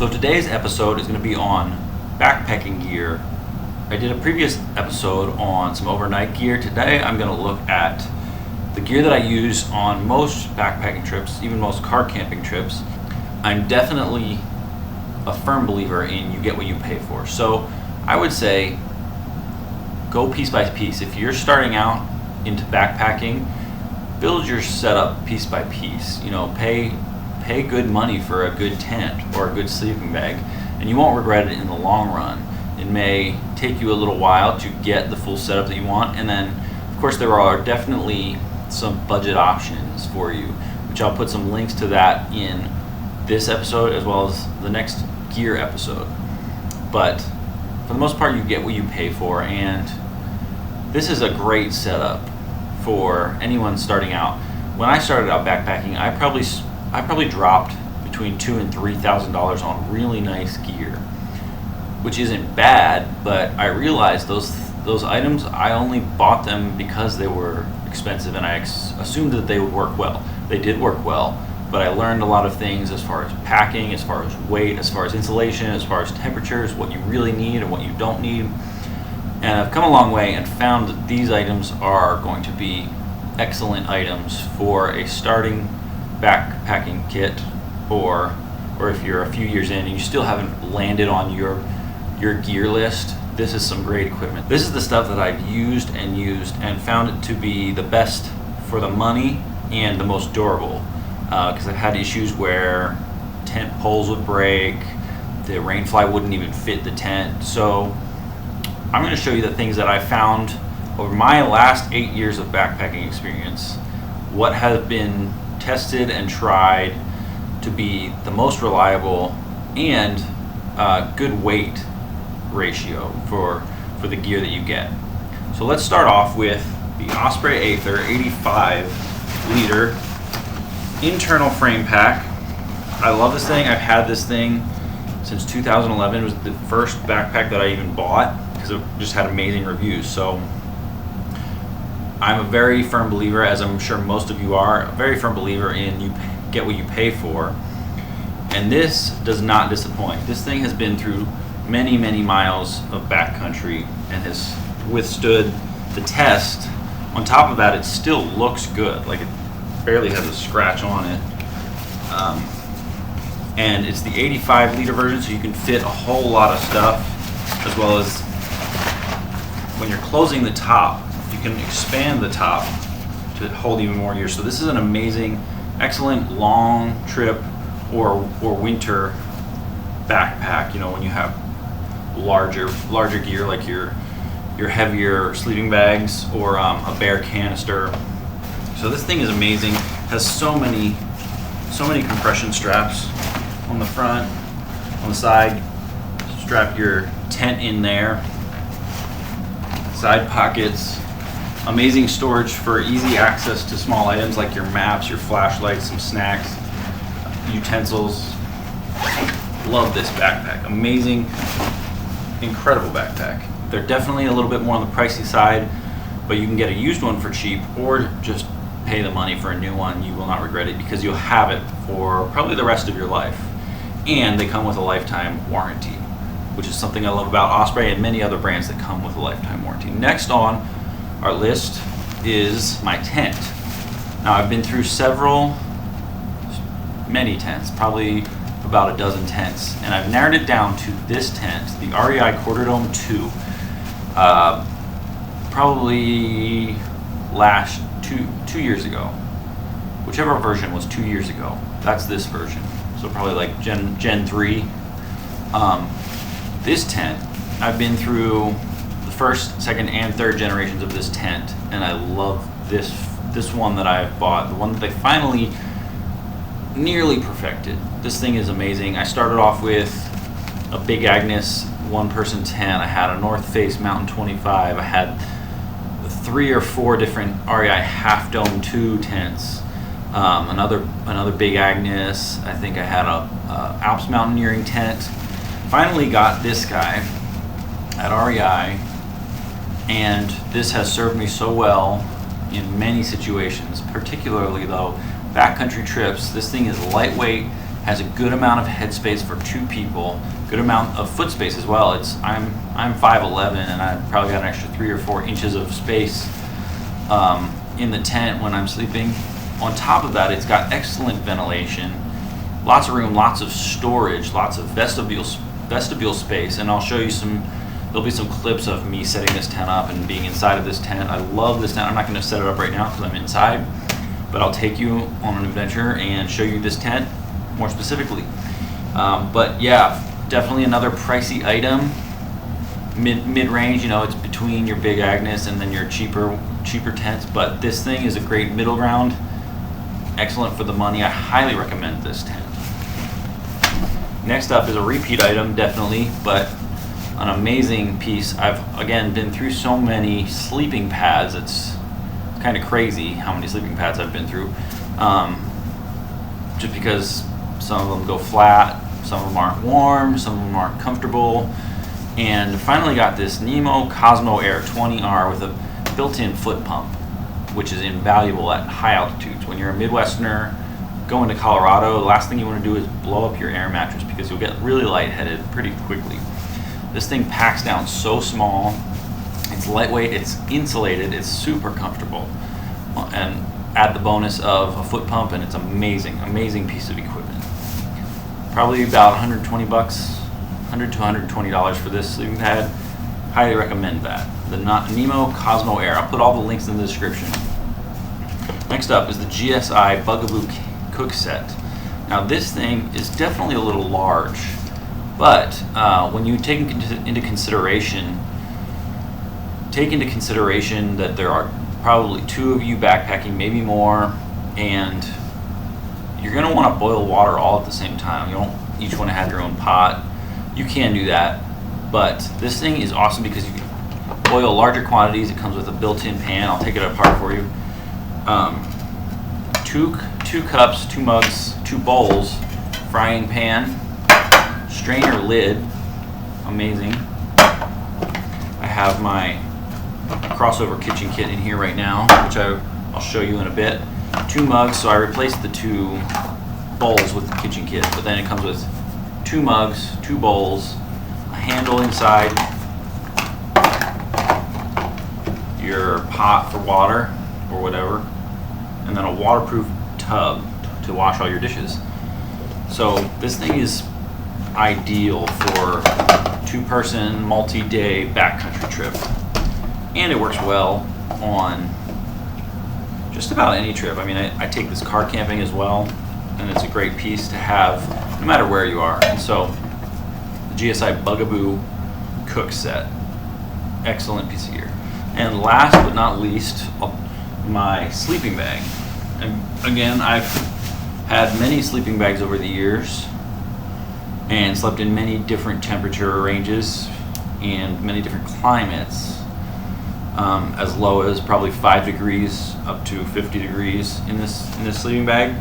So today's episode is going to be on backpacking gear. I did a previous episode on some overnight gear. Today I'm going to look at the gear that I use on most backpacking trips, even most car camping trips. I'm definitely a firm believer in you get what you pay for. So I would say go piece by piece. If you're starting out into backpacking, build your setup piece by piece. You know, pay good money for a good tent or a good sleeping bag, and you won't regret it in the long run. It may take you a little while to get the full setup that you want, and then of course there are definitely some budget options for you, which I'll put some links to that in this episode as well as the next gear episode. But for the most part, you get what you pay for, and this is a great setup for anyone starting out. When I started out backpacking, I probably dropped between $2,000 and $3,000 on really nice gear, which isn't bad, but I realized those items, I only bought them because they were expensive, and I assumed that they would work well. They did work well, but I learned a lot of things as far as packing, as far as weight, as far as insulation, as far as temperatures, what you really need and what you don't need. And I've come a long way and found that these items are going to be excellent items for a starting backpacking kit, or if you're a few years in and you still haven't landed on your gear list. This is some great equipment. This is the stuff that I've used and found it to be the best for the money and the most durable, because I've had issues where tent poles would break, the rainfly wouldn't even fit the tent. So I'm going to show you the things that I found over my last 8 years of backpacking experience, what has been tested and tried to be the most reliable and good weight ratio for the gear that you get. So let's start off with the Osprey Aether 85 liter internal frame pack. I love this thing. I've had this thing since 2011. It was the first backpack that I even bought because it just had amazing reviews. So I'm a very firm believer, as I'm sure most of you are, a very firm believer in you get what you pay for. And this does not disappoint. This thing has been through many, many miles of backcountry and has withstood the test. On top of that, it still looks good. Like, it barely has a scratch on it. And it's the 85 liter version, so you can fit a whole lot of stuff, as well as when you're closing the top, you can expand the top to hold even more gear. So this is an amazing, excellent long trip or winter backpack. You know, when you have larger gear like your heavier sleeping bags or a bare canister. So this thing is amazing. Has so many compression straps on the front, on the side. Strap your tent in there. Side pockets. Amazing storage for easy access to small items like your maps, your flashlights, some snacks, utensils. Love this backpack. Amazing, incredible backpack. They're definitely a little bit more on the pricey side, but you can get a used one for cheap or just pay the money for a new one. You will not regret it because you'll have it for probably the rest of your life. And they come with a lifetime warranty, which is something I love about Osprey and many other brands that come with a lifetime warranty. Next on our list is my tent. Now, I've been through many tents, probably about a dozen tents, and I've narrowed it down to this tent, the REI Quarter Dome 2. Probably last two years ago. Whichever version was 2 years ago, that's this version. So probably like Gen 3. This tent, I've been through the first, second, and third generations of this tent, and I love this one that I've bought, the one that they finally nearly perfected. This thing is amazing. I started off with a Big Agnes one-person tent. I had a North Face Mountain 25. I had 3 or 4 different REI Half Dome 2 tents. Another Big Agnes. I think I had a Alps mountaineering tent. Finally got this guy at REI, and this has served me so well in many situations, particularly though backcountry trips. This thing is lightweight, has a good amount of headspace for 2 people, good amount of foot space as well. I'm 5'11", and I've probably got an extra 3 or 4 inches of space in the tent when I'm sleeping. On top of that, it's got excellent ventilation, lots of room, lots of storage, lots of vestibule space, and I'll show you there'll be some clips of me setting this tent up and being inside of this tent. I love this tent. I'm not going to set it up right now because I'm inside, but I'll take you on an adventure and show you this tent more specifically. But yeah, definitely another pricey item, mid-range. You know, it's between your Big Agnes and then your cheaper tents, but this thing is a great middle ground. Excellent for the money. I highly recommend this tent. Next up is a repeat item, definitely, but an amazing piece. I've, again, been through so many sleeping pads. It's kind of crazy how many sleeping pads I've been through. Just because some of them go flat, some of them aren't warm, some of them aren't comfortable. And finally got this Nemo Cosmo Air 20R with a built-in foot pump, which is invaluable at high altitudes. When you're a Midwesterner going to Colorado, the last thing you want to do is blow up your air mattress because you'll get really lightheaded pretty quickly. This thing packs down so small, it's lightweight, it's insulated, it's super comfortable. And add the bonus of a foot pump and it's amazing piece of equipment. Probably about 120 bucks, $100 to $120 for this sleeping pad. Highly recommend that. The Nemo Cosmo Air. I'll put all the links in the description. Next up is the Gsi Bugaboo Cookset. Now this thing is definitely a little large, but when you take into consideration that there are probably 2 of you backpacking, maybe more, and you're going to want to boil water all at the same time. You don't each want to have your own pot. You can do that, but this thing is awesome because you can boil larger quantities. It comes with a built-in pan. I'll take it apart for you. 2 cups, 2 mugs, 2 bowls, frying pan, strainer lid, amazing. I have my crossover kitchen kit in here right now, which I'll show you in a bit. 2 mugs, so I replaced the 2 bowls with the kitchen kit, but then it comes with 2 mugs, 2 bowls, a handle inside, your pot for water or whatever, and then a waterproof tub to wash all your dishes. So this thing is ideal for 2-person multi-day backcountry trip, and it works well on just about any trip. I mean, I take this car camping as well, and it's a great piece to have no matter where you are. And so the Gsi Bugaboo Cookset, excellent piece of gear. And last but not least, my sleeping bag. And again, I've had many sleeping bags over the years and slept in many different temperature ranges and many different climates, as low as probably 5 degrees up to 50 degrees in this sleeping bag.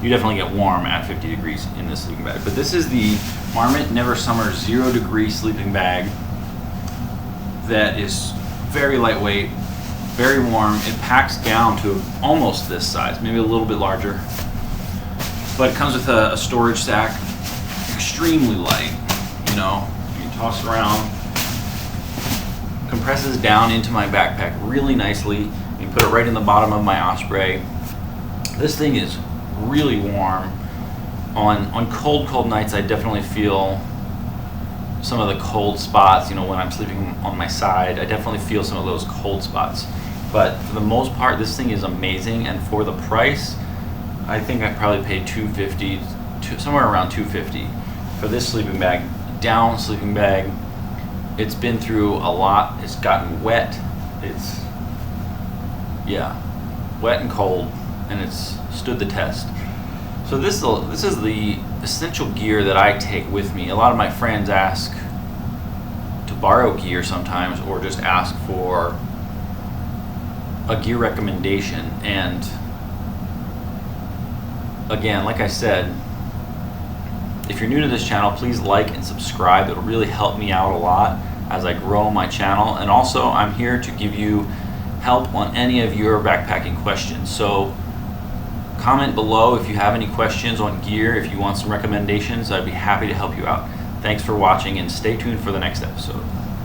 You definitely get warm at 50 degrees in this sleeping bag. But this is the Marmot Never Summer 0 degree sleeping bag that is very lightweight, very warm. It packs down to almost this size, maybe a little bit larger. But it comes with a storage sack, extremely light. You know, you can toss it around. Compresses down into my backpack really nicely. You can put it right in the bottom of my Osprey. This thing is really warm. On cold nights, I definitely feel some of the cold spots. You know, when I'm sleeping on my side, I definitely feel some of those cold spots. But for the most part, this thing is amazing, and for the price, I think I probably paid $250, somewhere around $250 for this sleeping bag, down sleeping bag. It's been through a lot. It's gotten wet. It's, yeah, wet and cold, and it's stood the test. So this is the essential gear that I take with me. A lot of my friends ask to borrow gear sometimes, or just ask for a gear recommendation. And again, like I said, if you're new to this channel, please like and subscribe. It'll really help me out a lot as I grow my channel. And also, I'm here to give you help on any of your backpacking questions. So Comment below if you have any questions on gear, if you want some recommendations. I'd be happy to help you out. Thanks for watching and stay tuned for the next episode.